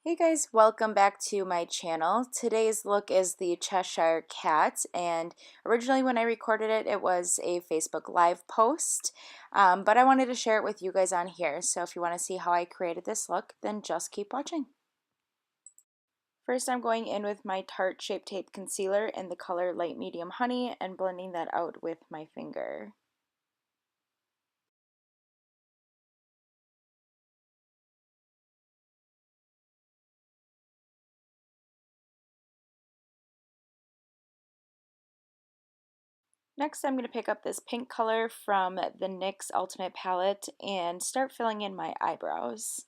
Hey guys, welcome back to my channel. Today's look is the Cheshire Cat, and originally when I recorded it, it was a Facebook Live post, but I wanted to share it with you guys on here. So if you want to see how I created this look, then just keep watching. First, I'm going in with my Tarte Shape Tape Concealer in the color Light Medium Honey and blending that out with my finger. Next, I'm going to pick up this pink color from the NYX Ultimate Palette and start filling in my eyebrows.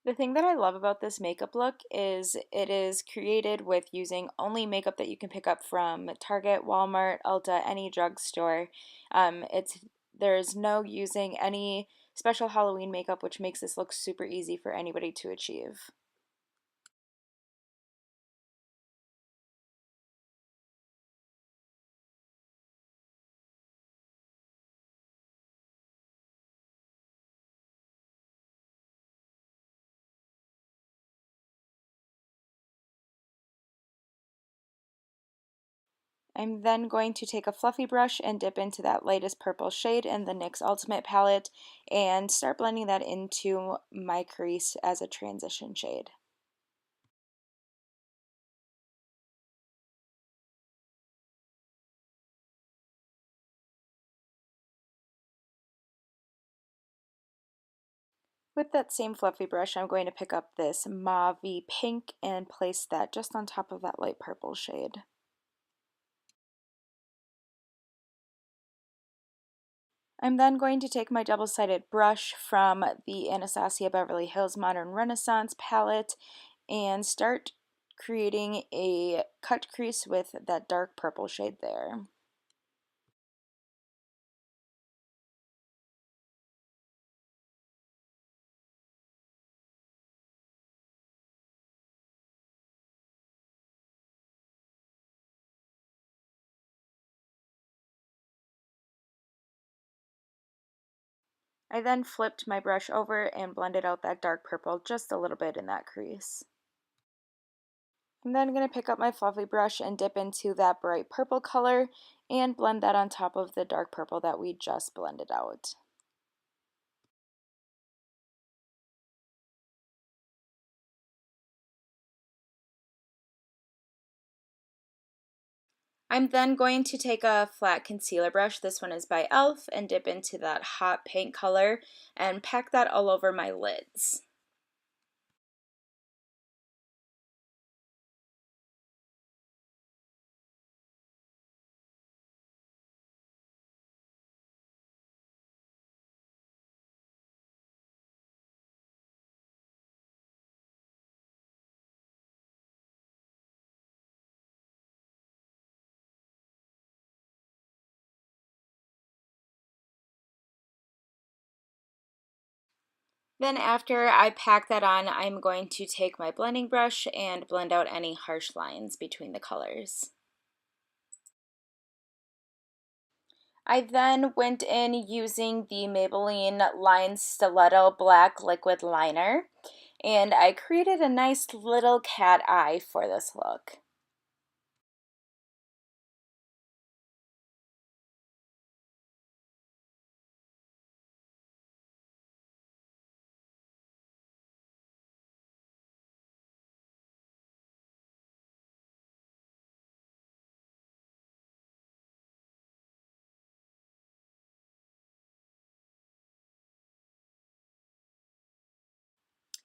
The thing that I love about this makeup look is it is created with using only makeup that you can pick up from Target, Walmart, Ulta, any drugstore. There's no using any special Halloween makeup, which makes this look super easy for anybody to achieve. I'm then going to take a fluffy brush and dip into that lightest purple shade in the NYX Ultimate Palette and start blending that into my crease as a transition shade. With that same fluffy brush, I'm going to pick up this mauve pink and place that just on top of that light purple shade. I'm then going to take my double-sided brush from the Anastasia Beverly Hills Modern Renaissance palette and start creating a cut crease with that dark purple shade there. I then flipped my brush over and blended out that dark purple just a little bit in that crease. I'm then going to pick up my fluffy brush and dip into that bright purple color and blend that on top of the dark purple that we just blended out. I'm then going to take a flat concealer brush, this one is by e.l.f., and dip into that hot pink color and pack that all over my lids. Then after I pack that on, I'm going to take my blending brush and blend out any harsh lines between the colors. I then went in using the Maybelline Line Stiletto Black Liquid Liner, and I created a nice little cat eye for this look.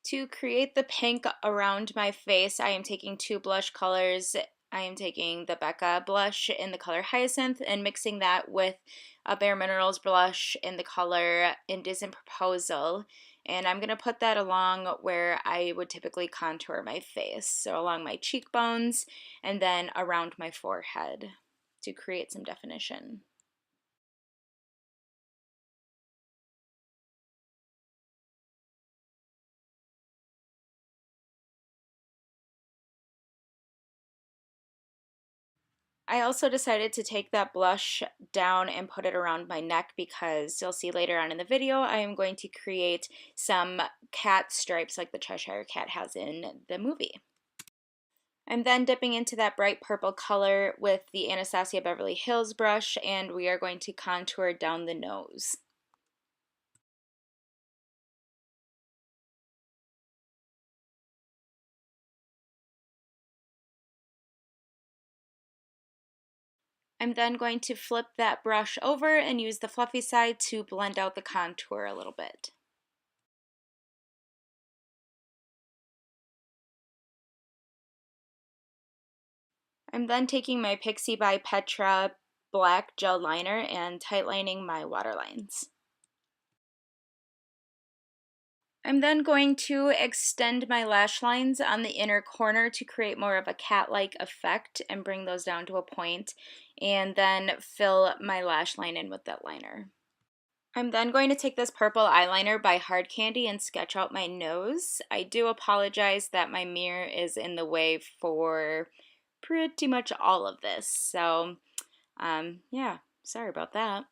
To create the pink around my face, I am taking two blush colors. I am taking the Becca blush in the color Hyacinth and mixing that with a Bareminerals blush in the color Indecent Proposal. And I'm going to put that along where I would typically contour my face, so along my cheekbones and then around my forehead to create some definition. I also decided to take that blush down and put it around my neck because you'll see later on in the video I am going to create some cat stripes like the Cheshire Cat has in the movie. I'm then dipping into that bright purple color with the Anastasia Beverly Hills brush, and we are going to contour down the nose. I'm then going to flip that brush over and use the fluffy side to blend out the contour a little bit. I'm then taking my Pixie by Petra black gel liner and tightlining my waterlines. I'm then going to extend my lash lines on the inner corner to create more of a cat-like effect and bring those down to a point, and then fill my lash line in with that liner. I'm then going to take this purple eyeliner by Hard Candy and sketch out my nose. I do apologize that my mirror is in the way for pretty much all of this, so yeah, sorry about that.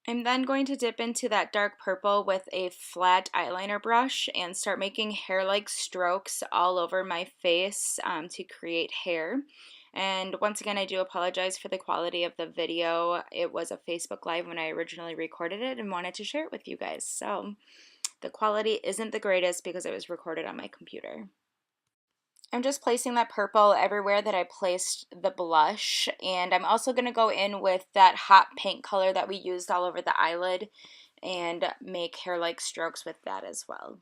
I'm then going to dip into that dark purple with a flat eyeliner brush and start making hair-like strokes all over my face to create hair. And once again, I do apologize for the quality of the video. It was a Facebook Live when I originally recorded it and wanted to share it with you guys. So the quality isn't the greatest because it was recorded on my computer. I'm just placing that purple everywhere that I placed the blush, and I'm also going to go in with that hot pink color that we used all over the eyelid and make hair-like strokes with that as well.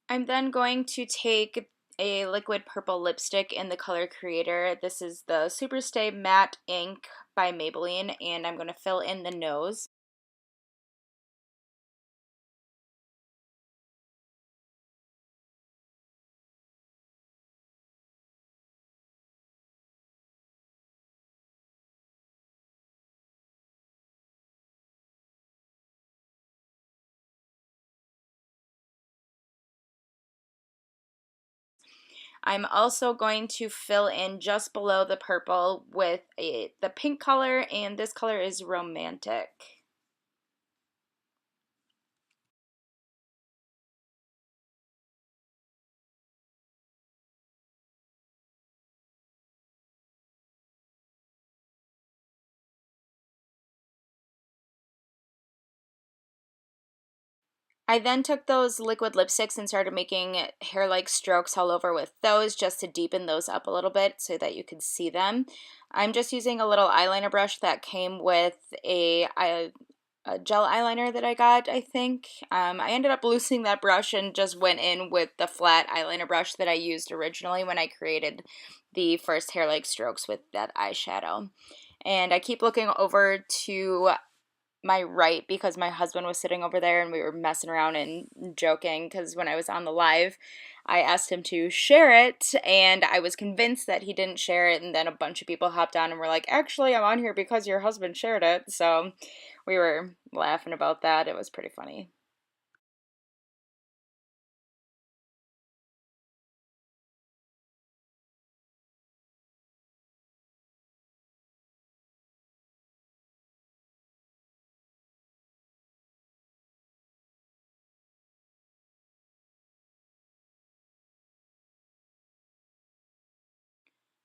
I'm then going to take a liquid purple lipstick in the color Creator. This is the Superstay Matte Ink by Maybelline, and I'm going to fill in the nose. I'm also going to fill in just below the purple with the pink color, and this color is Romantic. I then took those liquid lipsticks and started making hair-like strokes all over with those just to deepen those up a little bit so that you could see them. I'm just using a little eyeliner brush that came with a gel eyeliner that I got, I think. I ended up loosening that brush and just went in with the flat eyeliner brush that I used originally when I created the first hair-like strokes with that eyeshadow. And I keep looking over to my right because my husband was sitting over there and we were messing around and joking because when I was on the live, I asked him to share it and I was convinced that he didn't share it, and then a bunch of people hopped on and were like, actually, I'm on here because your husband shared it. So we were laughing about that. It was pretty funny.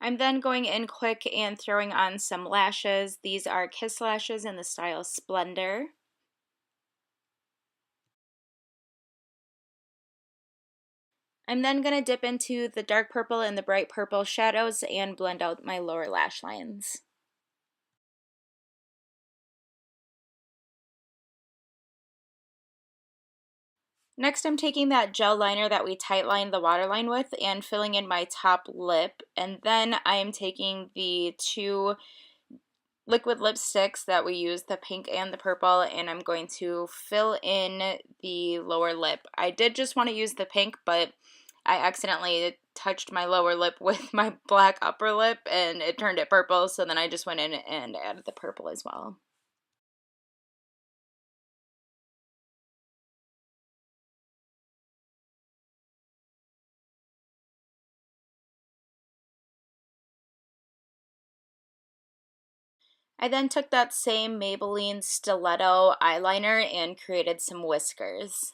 I'm then going in quick and throwing on some lashes. These are Kiss lashes in the style Splendor. I'm then going to dip into the dark purple and the bright purple shadows and blend out my lower lash lines. Next, I'm taking that gel liner that we tightlined the waterline with and filling in my top lip. And then I am taking the two liquid lipsticks that we used, the pink and the purple, and I'm going to fill in the lower lip. I did just want to use the pink, but I accidentally touched my lower lip with my black upper lip and it turned it purple, so then I just went in and added the purple as well. I then took that same Maybelline Stiletto eyeliner and created some whiskers.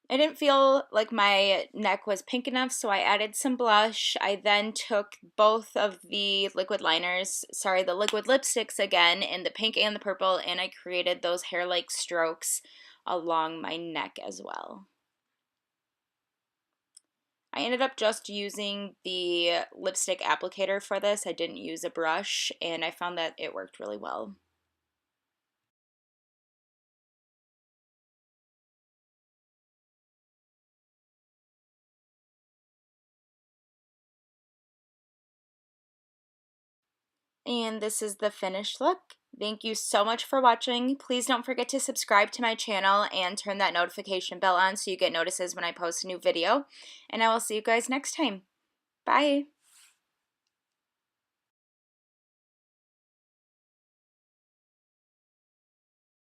I didn't feel like my neck was pink enough, so I added some blush. I then took both of the liquid liners, sorry, the liquid lipsticks again, in the pink and the purple, and I created those hair-like strokes along my neck as well. I ended up just using the lipstick applicator for this. I didn't use a brush, and I found that it worked really well. And this is the finished look. Thank you so much for watching. Please don't forget to subscribe to my channel and turn that notification bell on so you get notices when I post a new video. And I will see you guys next time. Bye!